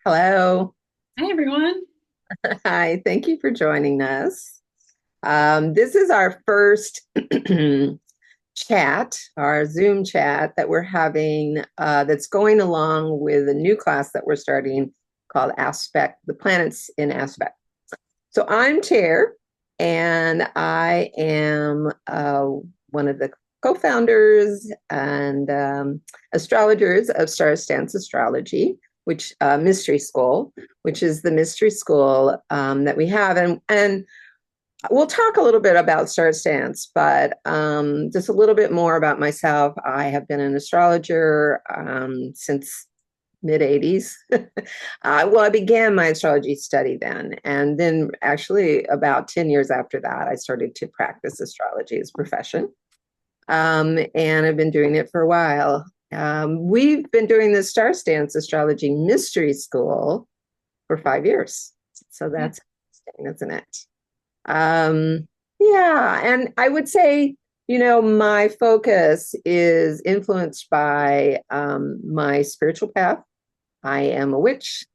Hello. Hi, everyone. Hi. Thank you for joining us. This is our first chat, our Zoom chat that we're having that's going along with a new class that we're starting called Aspect, the Planets in Aspect. So I'm Chair, and I am one of the co-founders and astrologers of Starsdance Astrology, which Mystery School, which is the mystery school that we have, and we'll talk a little bit about Starsdance, but just a little bit more about myself. I have been an astrologer since mid 80s. Well, I began my astrology study then. And then, actually, about 10 years after that, I started to practice astrology as a profession. And I've been doing it for a while. We've been doing the Star Stance Astrology Mystery School for 5 years. So Yeah. that's interesting, isn't it? Yeah. And I would say, my focus is influenced by my spiritual path. I am a witch.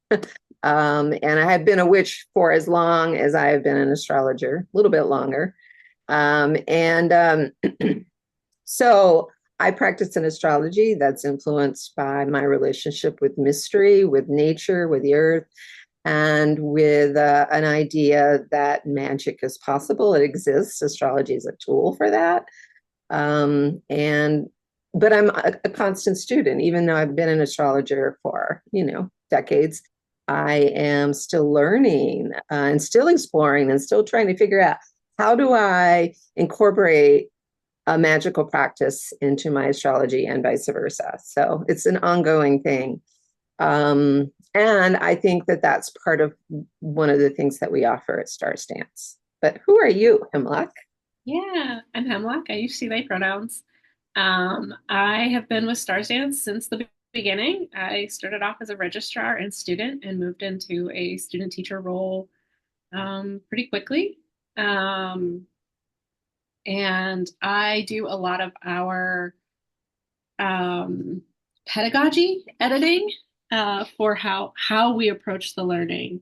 And I have been a witch for as long as I have been an astrologer, a little bit longer. And So I practice an astrology that's influenced by my relationship with mystery, with nature, with the earth, and with an idea that magic is possible. It exists. Astrology is a tool for that. And but I'm a constant student, even though I've been an astrologer for, decades. I am still learning and still exploring and still trying to figure out how do I incorporate a magical practice into my astrology and vice versa. So it's an ongoing thing. And I think that that's part of one of the things that we offer at Star Stance. But who are you, Hemlock? Yeah, I'm Hemlock. I use she, they pronouns. I have been with Starsdance since the beginning. I started off as a registrar and student and moved into a student teacher role pretty quickly. Um, and I do a lot of our um, pedagogy editing for how we approach the learning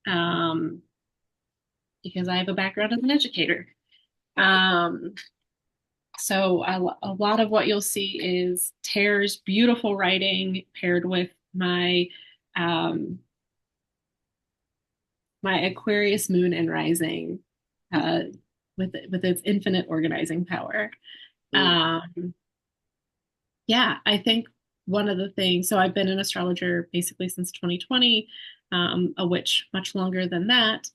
um, because I have a background as an educator. Um, So a lot of what you'll see is Tara's beautiful writing paired with um, my Aquarius moon and rising, uh, with its infinite organizing power. Um, yeah, I think one of the things. So I've been an astrologer basically since 2020, a witch much longer than that.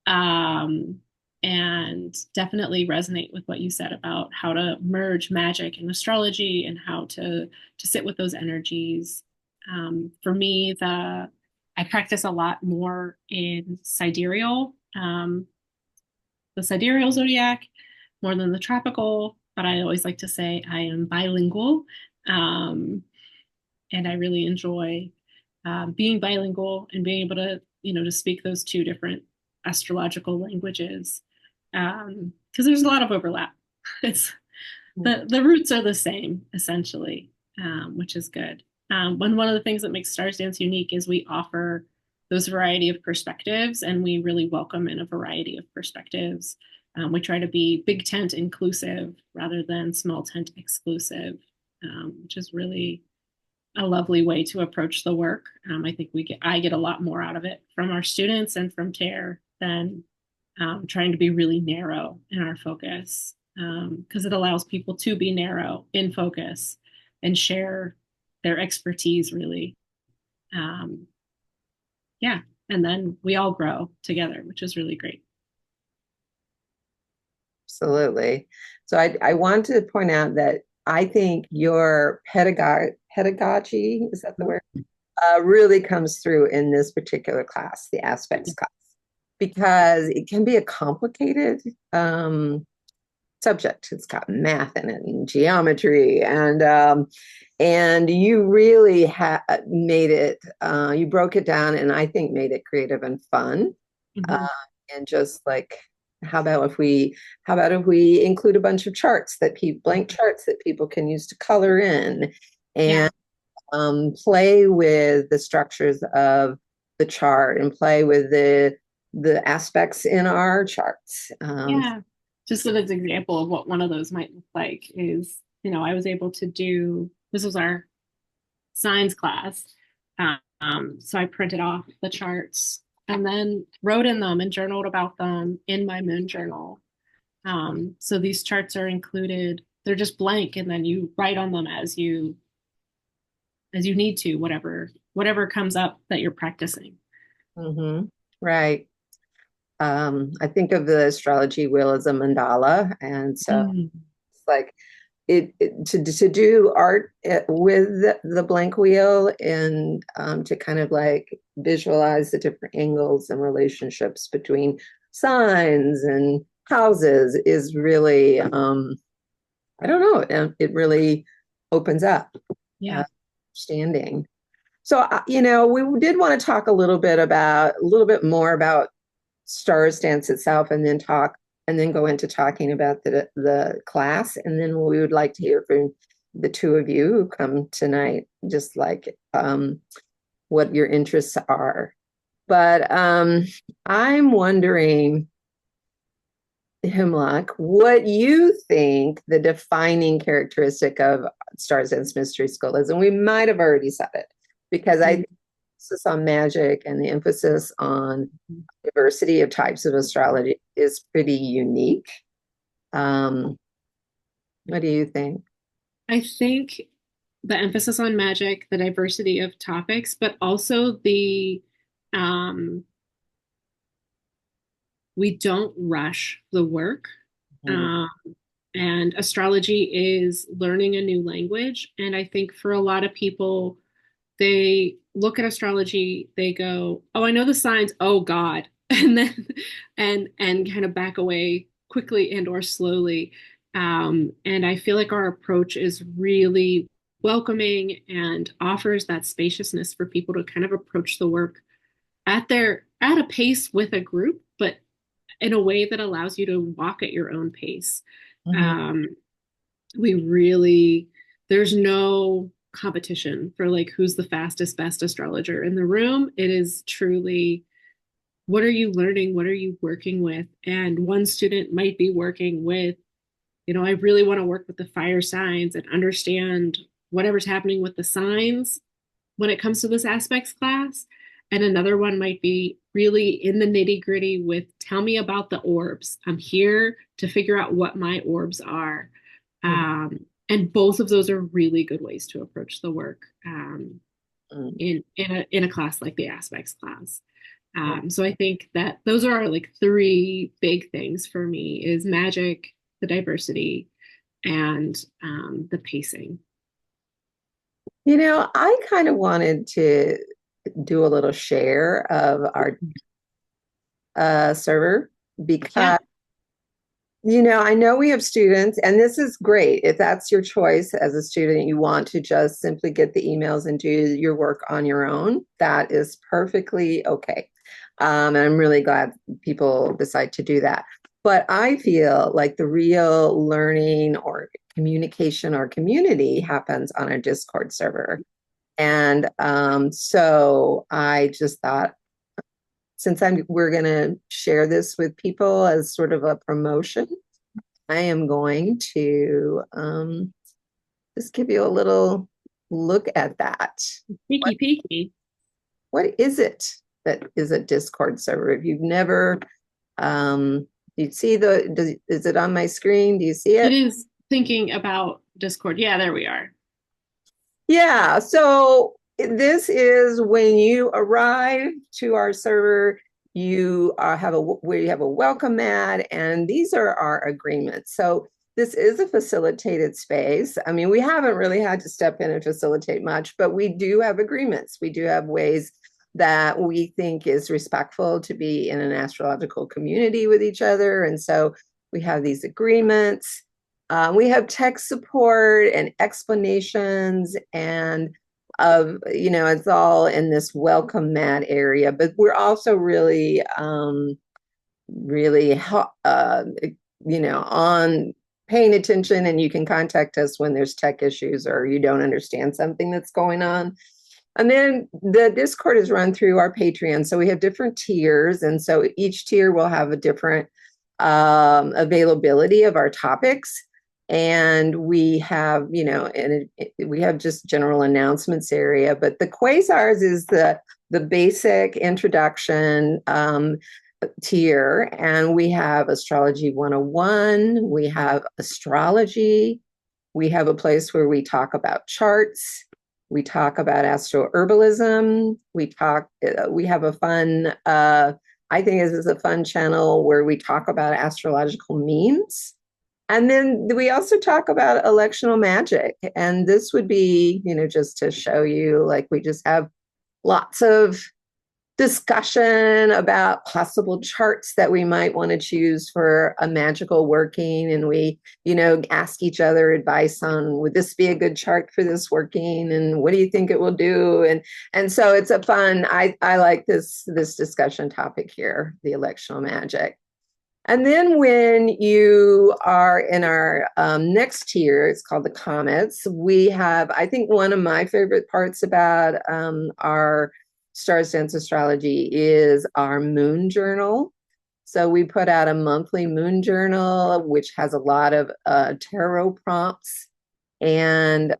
um, and definitely resonate with what you said about how to merge magic and astrology and how to sit with those energies. For me, the I practice a lot more in the sidereal zodiac, more than the tropical. But I always like to say I am bilingual, um, and I really enjoy being bilingual and being able to to speak those two different astrological languages because there's a lot of overlap. It's the roots are the same essentially, which is good. When one of the things that makes Stars Dance unique is we offer those variety of perspectives, and we really welcome in a variety of perspectives. We try to be big tent inclusive rather than small tent exclusive, which is really a lovely way to approach the work. I think I get a lot more out of it from our students and from Tare than trying to be really narrow in our focus, because it allows people to be narrow in focus and share their expertise really. Um, yeah, and then we all grow together, which is really great. Absolutely. So I want to point out that I think your pedagogy, is that the word, really comes through in this particular class, the aspects class, because it can be a complicated subject. It's got math in it and geometry, and you really made it. You broke it down, and I think made it creative and fun. Uh, Mhm. and just like, how about if we include a bunch of charts blank charts that people can use to color in Yeah. and play with the structures of the chart and play with the aspects in our charts. Yeah. Just as an example of what one of those might look like is, I was able to do, this was our science class. So I printed off the charts and then wrote in them and journaled about them in my moon journal. So these charts are included, they're just blank, and then you write on them as you need to, whatever comes up that you're practicing. Mm-hmm. Right. I think of the astrology wheel as a mandala, and so Mm. it's like to do art with the blank wheel and to kind of like visualize the different angles and relationships between signs and houses is really I don't know, it really opens up Yeah. understanding. So we did want to talk a little bit more about Starsdance itself, and then go into talking about the class, and then we would like to hear from the two of you who come tonight, just like what your interests are. But I'm wondering, Hemlock, what you think the defining characteristic of Starsdance Mystery School is, and we might have already said it because I Mm. think emphasis on magic and the emphasis on diversity of types of astrology is pretty unique. Um, what do you think? I think the emphasis on magic, the diversity of topics, but also um, we don't rush the work. Mhm. Um, and astrology is learning a new language. And I think for a lot of people, they look at astrology, they go, "Oh, I know the signs. Oh God," and then and kind of back away quickly and or slowly. And I feel like our approach is really welcoming and offers that spaciousness for people to kind of approach the work at a pace with a group, but in a way that allows you to walk at your own pace. Mhm. Um, we really, there's no competition for like who's the fastest, best astrologer in the room. It is truly, what are you learning? What are you working with? And one student might be working with, I really want to work with the fire signs and understand whatever's happening with the signs when it comes to this aspects class. And another one might be really in the nitty gritty with tell me about the orbs. I'm here to figure out what my orbs are. Mhm. And both of those are really good ways to approach the work Mhm. in a class like the aspects class. So I think that those are like three big things for me is magic, the diversity, and the pacing. I kind of wanted to do a little share of our server Yeah. because I know we have students, and this is great. If that's your choice as a student, you want to just simply get the emails and do your work on your own, that is perfectly okay. And I'm really glad people decide to do that. But I feel like the real learning or communication or community happens on a Discord server. And so I just thought, since we're going to share this with people as sort of a promotion, I am going to just give you a little look at that. What, Peeky peeky. what is it that is a Discord server? If you've never, you see is it on my screen? Do you see It it? is thinking about Discord. Yeah, there we are. Yeah, so this is when you arrive to our server, you we have a welcome mat, and these are our agreements. So this is a facilitated space. I mean, we haven't really had to step in and facilitate much, but we do have agreements. We do have ways that we think is respectful to be in an astrological community with each other. And so we have these agreements. We have tech support and explanations, and it's all in this welcome mat area. But we're also really, really, on paying attention. And you can contact us when there's tech issues or you don't understand something that's going on. And then the Discord is run through our Patreon. So we have different tiers. And so each tier will have a different availability of our topics. And we have, we have just general announcements area, but the Quasars is the basic introduction tier. And we have Astrology 101, we have astrology, we have a place where we talk about charts. We talk about astroherbalism. We have a fun, I think this is a fun channel where we talk about astrological memes. And then we also talk about electional magic. And this would be, just to show you, like we just have lots of discussion about possible charts that we might want to choose for a magical working, and we ask each other advice on, would this be a good chart for this working, and what do you think it will do, and so it's a fun, I like this discussion topic here, the electional magic. And then when you are in our next tier, it's called the comets. We have, I think one of my favorite parts about our Starsdance astrology is our moon journal. So we put out a monthly moon journal, which has a lot of tarot prompts, and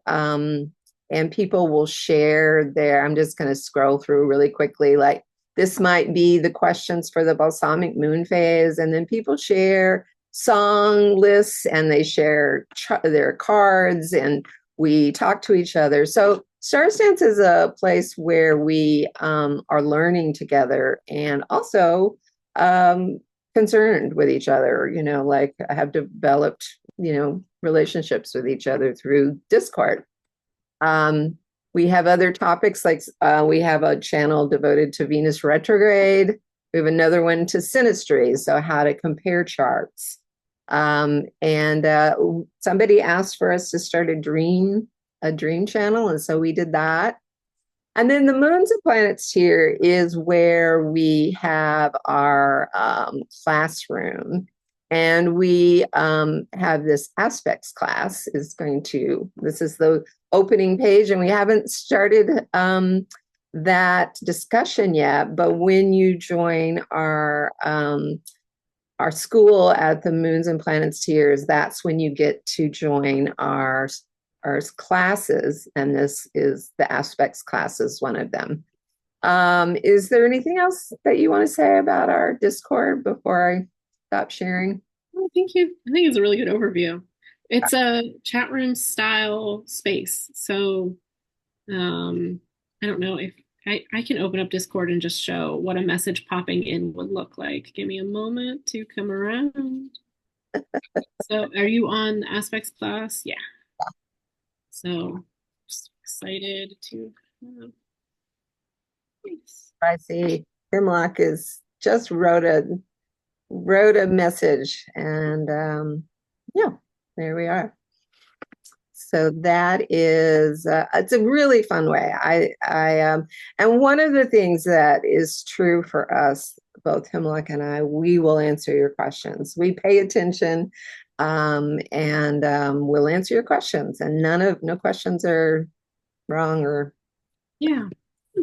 people will share their. I'm just going to scroll through really quickly. Like this might be the questions for the balsamic moon phase, and then people share song lists and they share their cards, and we talk to each other. So Starsdance is a place where we are learning together and also concerned with each other, like have developed, relationships with each other through Discord. We have other topics like we have a channel devoted to Venus retrograde. We have another one to synastry, so how to compare charts. And somebody asked for us to start a dream channel, and so we did that. And then the moons and planets here is where we have our classroom, and we have this aspects class this is the opening page, and we haven't started that discussion yet, but when you join our school at the moons and planets tiers, that's when you get to join our classes, and this is the aspects class is one of them. Is there anything else that you want to say about our Discord before I stop sharing? I think it's a really good overview. It's a chat room style space. So I don't know if I can open up Discord and just show what a message popping in would look like. Give me a moment to come around. So are you on the aspects class? Yeah. So just excited to thanks. I see Hemlock is just wrote a message, and yeah, there we are. So that is it's a really fun way. And one of the things that is true for us, both Hemlock and I, we will answer your questions. We pay attention, and we'll answer your questions. And no questions are wrong or Yeah.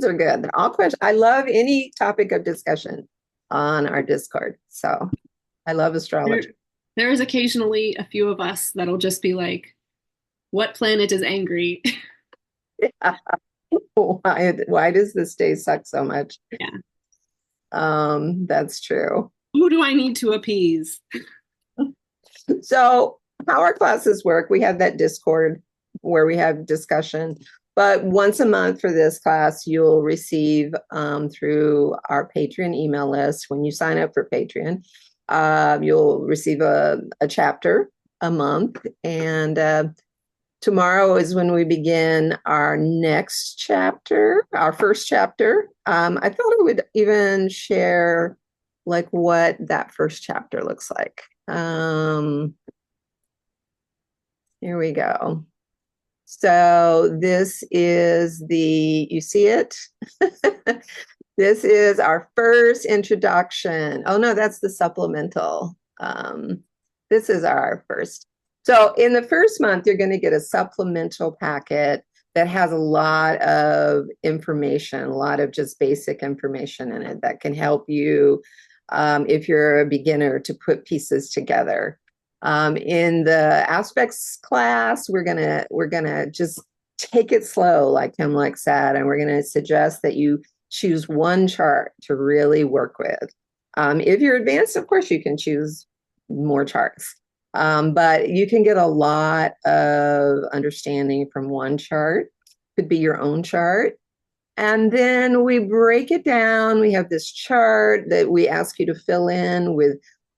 are good. They're all questions. I love any topic of discussion on our Discord. So I love astrology. There is occasionally a few of us that'll just be like, what planet is angry? Yeah. Why does this day suck so much? Yeah. That's true. Who do I need to appease? So how our classes work, we have that Discord where we have discussion, but once a month for this class, you'll receive through our Patreon email list. When you sign up for Patreon, you'll receive a chapter a month, and tomorrow is when we begin our next chapter, our first chapter. I thought I would even share like what that first chapter looks like. Here we go. So this is you see it? This is our first introduction. Oh no, that's the supplemental. This is our first. So in the first month, you're going to get a supplemental packet that has a lot of information, a lot of just basic information in it that can help you if you're a beginner to put pieces together. In the aspects class, we're gonna just take it slow, like Hemlock said, and we're gonna suggest that you choose one chart to really work with. If you're advanced, of course, you can choose more charts. But you can get a lot of understanding from one chart. Could be your own chart. And then we break it down. We have this chart that we ask you to fill in with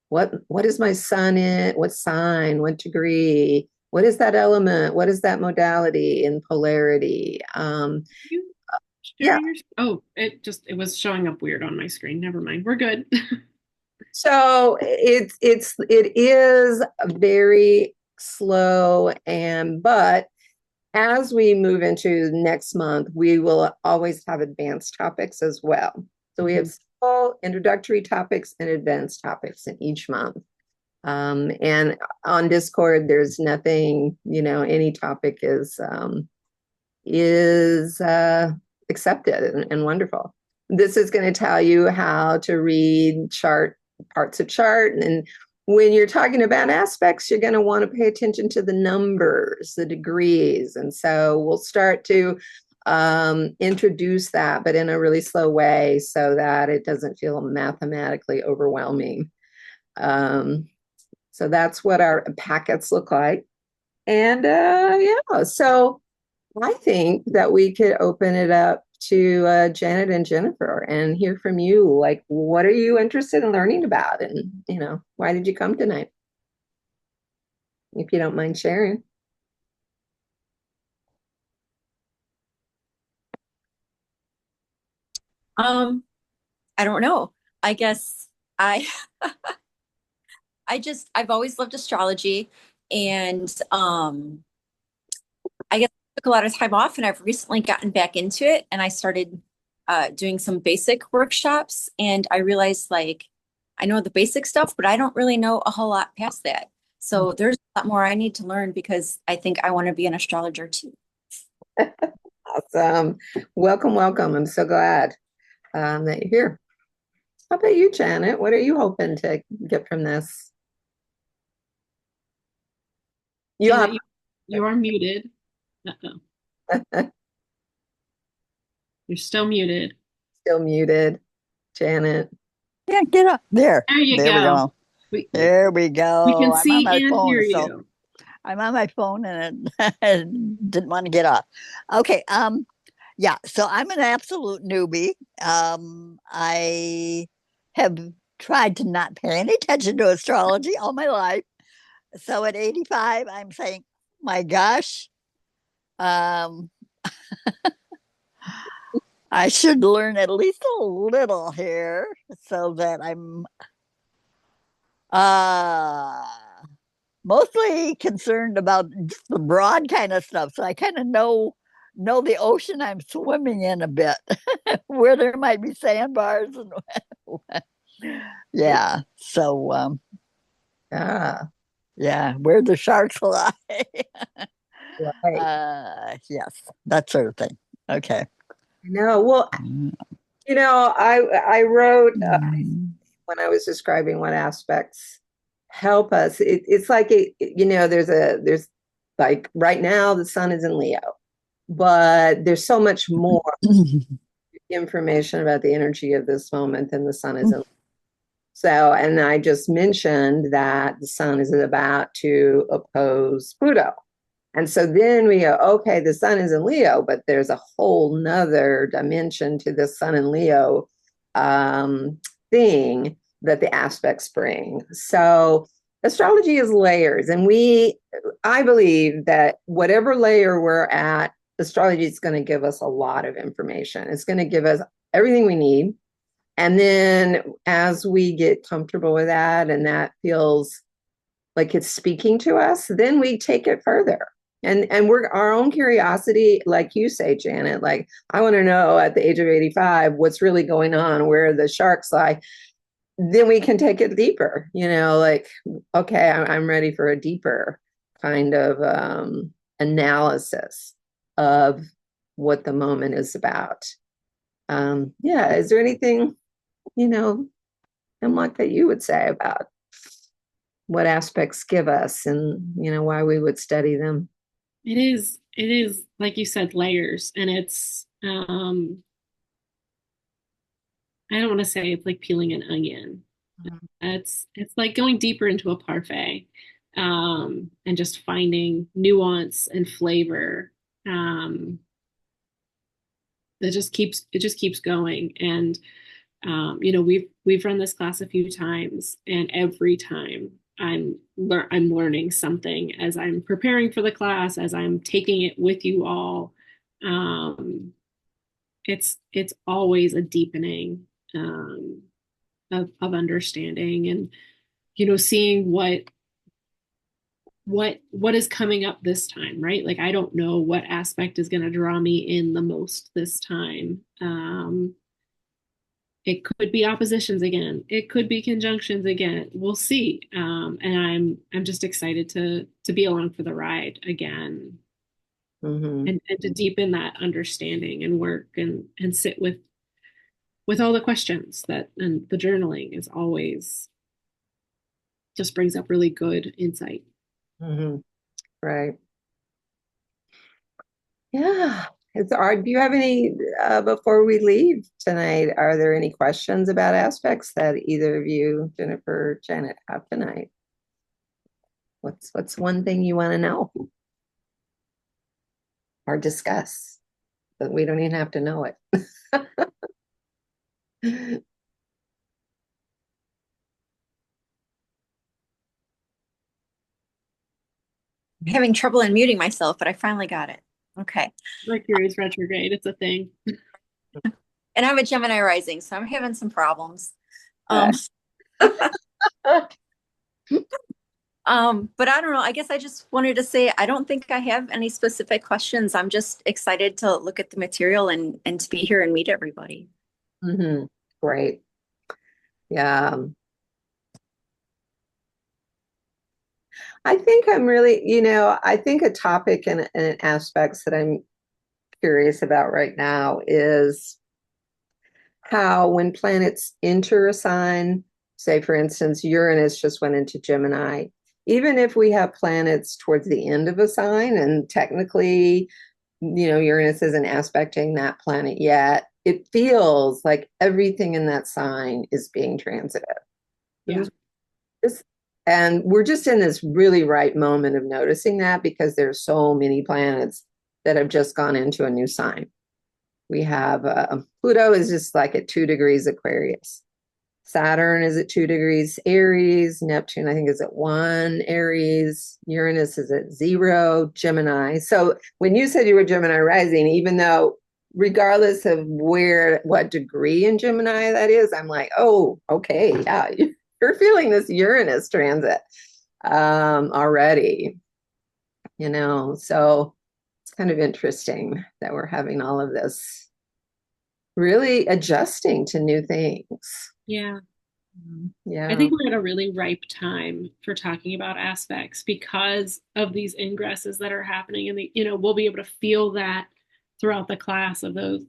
what is my sun in, what sign, what degree, what is that element, what is that modality and polarity. You Yeah. sharing your, oh, it was showing up weird on my screen. Never mind. We're good. So it is very slow but as we move into next month, we will always have advanced topics as well. So we have small introductory topics and advanced topics in each month. And on Discord, there's nothing, any topic is accepted and wonderful. This is going to tell you how to read parts of chart. And when you're talking about aspects, you're going to want to pay attention to the numbers, the degrees. And so we'll start to introduce that, but in a really slow way so that it doesn't feel mathematically overwhelming. So that's what our packets look like. And yeah, so I think that we could open it up to Janet and Jennifer and hear from you. Like, what are you interested in learning about? And, why did you come tonight? If you don't mind sharing. Um, I don't know. I guess I I've always loved astrology and I guess I took a lot of time off and I've recently gotten back into it and I started doing some basic workshops and I realized like I know the basic stuff, but I don't really know a whole lot past that. So there's a lot more I need to learn because I think I want to be an astrologer too. Awesome. Welcome, welcome. I'm so glad that you're here. How about you, Janet? What are you hoping to get from this? You Janet, you are muted. Uh-oh. You're still muted. still muted, Janet. Yeah, get up there. There you There we go. go. We, There we we go. can I'm on see my and hear phone, so you. I'm on my phone and it didn't want to get off. Okay, yeah, so I'm an absolute newbie. I have tried to not pay any attention to astrology all my life. So at 85, I'm saying, my gosh, um, I should learn at least a little here so that I'm uh mostly concerned about just the broad kind of stuff. So I kind of know the ocean I'm swimming in a bit, where there might be sandbars and yeah. So Yeah, yeah, where the sharks lie. right. Yes, that sort of thing. Okay. No, well, Mm. I wrote when I was describing what aspects help us. It's like there's like right now the sun is in Leo, but there's so much more information about the energy of this moment than the sun is in. So, and I just mentioned that the sun is about to oppose Pluto. And so then we go, okay, the sun is in Leo, but there's a whole nother dimension to the sun in Leo thing that the aspects bring. So astrology is layers. And I believe that whatever layer we're at, astrology is going to give us a lot of information. It's going to give us everything we need. And then as we get comfortable with that and that feels like it's speaking to us, then we take it further. And we're our own curiosity, like you say, Janet, like I want to know at the age of 85 what's really going on, where the sharks lie. Then we can take it deeper, like, okay, I'm ready for a deeper kind of analysis of what the moment is about. Yeah, is there anything, Hemlock, that you would say about what aspects give us and, why we would study them? It is, like you said, layers. And it's, I don't want to say it's like peeling an onion. It's like going deeper into a parfait, and just finding nuance and flavor. It just keeps going. And we've run this class a few times, and every time I'm learning something as I'm preparing for the class, as I'm taking it with you all. It's always a deepening of understanding, and seeing what is coming up this time, right? Like, I don't know what aspect is going to draw me in the most this time. It could be oppositions again. It could be conjunctions again. We'll see. And I'm just excited to be along for the ride again, and to deepen that understanding and work and sit with all the questions and the journaling is always just brings up really good insight. Right. Yeah. Do you have any, before we leave tonight, are there any questions about aspects that either of you, Jennifer or Janet, have tonight? What's one thing you want to know or discuss? But we don't even have to know it. I'm having trouble unmuting myself, but I finally got it. Okay. Mercury is retrograde. It's a thing. And I'm a Gemini rising, so I'm having some problems. But I don't know. I guess I just wanted to say I don't think I have any specific questions. I'm just excited to look at the material and to be here and meet everybody. Great. Yeah. I think I'm really, I think a topic and aspects that I'm curious about right now is how when planets enter a sign, say for instance, Uranus just went into Gemini, even if we have planets towards the end of a sign and technically, Uranus isn't aspecting that planet yet, it feels like everything in that sign is being transited. Yeah. And we're just in this really right moment of noticing that because there's so many planets that have just gone into a new sign. We have Pluto is just like at 2 degrees Aquarius. Saturn is at 2 degrees Aries. Neptune, I think, is at 1 Aries. Uranus is at 0 Gemini. So when you said you were Gemini rising, even though regardless of what degree in Gemini that is, I'm like, oh, okay, yeah, you're feeling this Uranus transit already, so it's kind of interesting that we're having all of this really adjusting to new things. Yeah. Yeah. I think we're at a really ripe time for talking about aspects because of these ingresses that are happening, and we'll be able to feel that throughout the class of those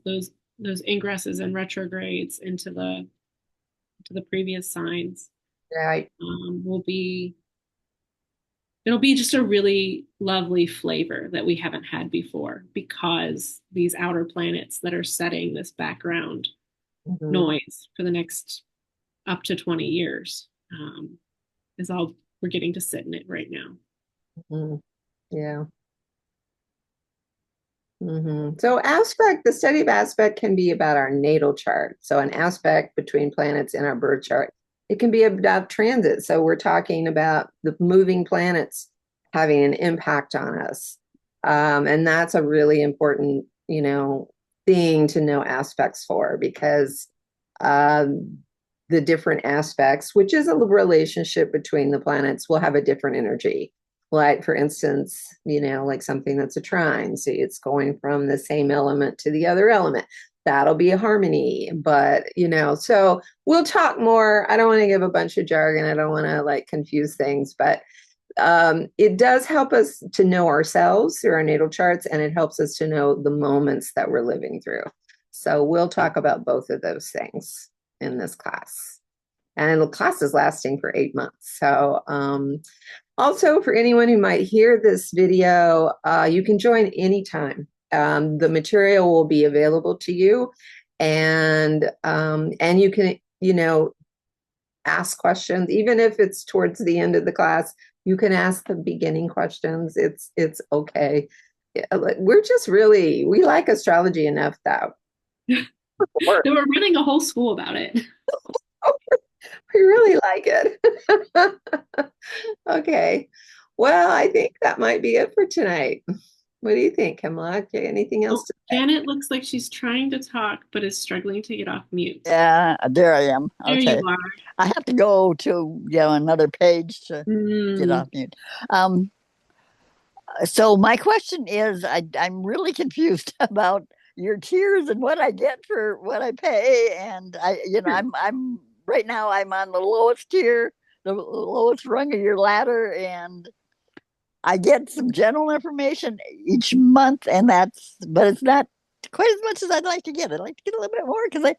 ingresses and retrogrades into the previous signs. Right. It'll be just a really lovely flavor that we haven't had before because these outer planets that are setting this background noise for the next up to 20 years is all we're getting to sit in it right now. Yeah. So the study of aspect can be about our natal chart. So an aspect between planets in our birth chart. It can be about transit. So we're talking about the moving planets having an impact on us. And that's a really important, thing to know aspects for because the different aspects, which is a relationship between the planets, will have a different energy. Like, for instance, like something that's a trine. See, it's going from the same element to the other element. That'll be a harmony. But, so we'll talk more. I don't want to give a bunch of jargon. I don't want to confuse things, but it does help us to know ourselves through our natal charts, and it helps us to know the moments that we're living through. So we'll talk about both of those things in this class. And the class is lasting for 8 months. So also for anyone who might hear this video, you can join anytime. The material will be available to you, and you can, ask questions, even if it's towards the end of the class. You can ask the beginning questions. It's okay. We like astrology enough that We're running a whole school about it. we really like it. Okay. Well, I think that might be it for tonight. What do you think, Hemlock? Anything else to say? Janet looks like she's trying to talk, but is struggling to get off mute. Yeah, there I am. There Okay. you are. I have to go to another page to get off mute. So my question is, I'm really confused about your tiers and what I get for what I pay. And I'm right now I'm on the lowest tier, the lowest rung of your ladder, and I get some general information each month, but it's not quite as much as I'd like to get. I'd like to get a little bit more because I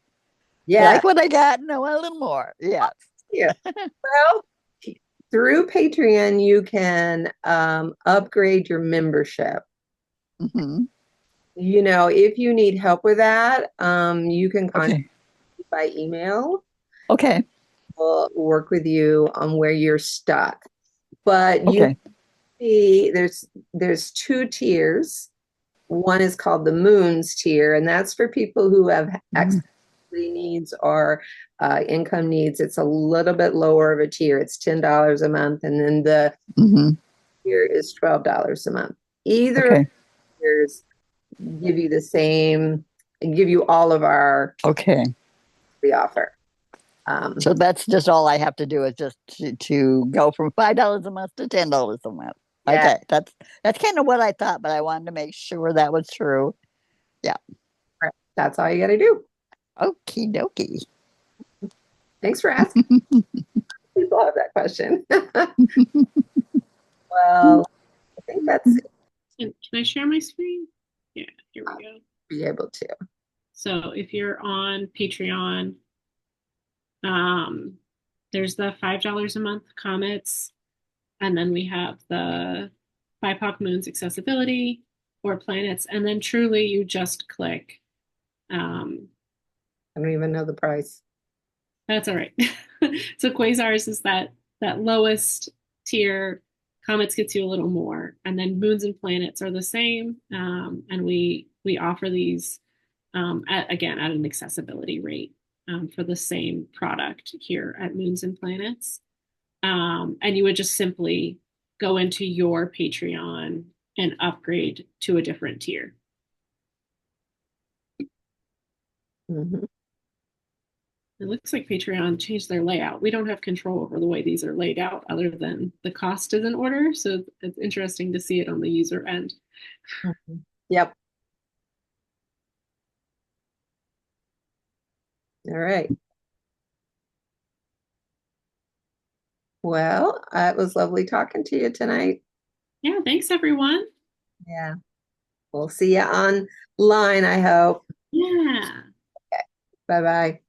like what I got and I want a little more. Yeah. Yeah. Well, through Patreon, you can upgrade your membership. Mm-hmm. If you need help with that, you can contact me by email. Okay. We'll work with you on where you're stuck. But you see, there's 2 tiers. One is called the Moons tier, and that's for people who have accessibility needs or income needs. It's a little bit lower of a tier. It's $10 a month, and then the tier is $12 a month. Either of the tiers give you all of our free offer. So that's just all I have to do is just to go from $5 a month to $10 a month. Yeah. Okay, that's kind of what I thought, but I wanted to make sure that was true. Yeah. That's all you got to do. Okie dokie. Thanks for asking. People have that question. Well, I think that's it. Can I share my screen? Yeah, here we go. Be able to. So if you're on Patreon, there's the $5 a month comets, and then we have the BIPOC moons accessibility or planets, and then truly you just click. I don't even know the price. That's all right. So quasars is that lowest tier. Comets gets you a little more, and then moons and planets are the same. And we offer these at an accessibility rate for the same product here at Moons and Planets. And you would just simply go into your Patreon and upgrade to a different tier. Mm-hmm. It looks like Patreon changed their layout. We don't have control over the way these are laid out other than the cost is in order. So it's interesting to see it on the user end. Mm-hmm. Yep. All right. Well, it was lovely talking to you tonight. Yeah, thanks everyone. Yeah. We'll see you online, I hope. Yeah. Okay. Bye-bye.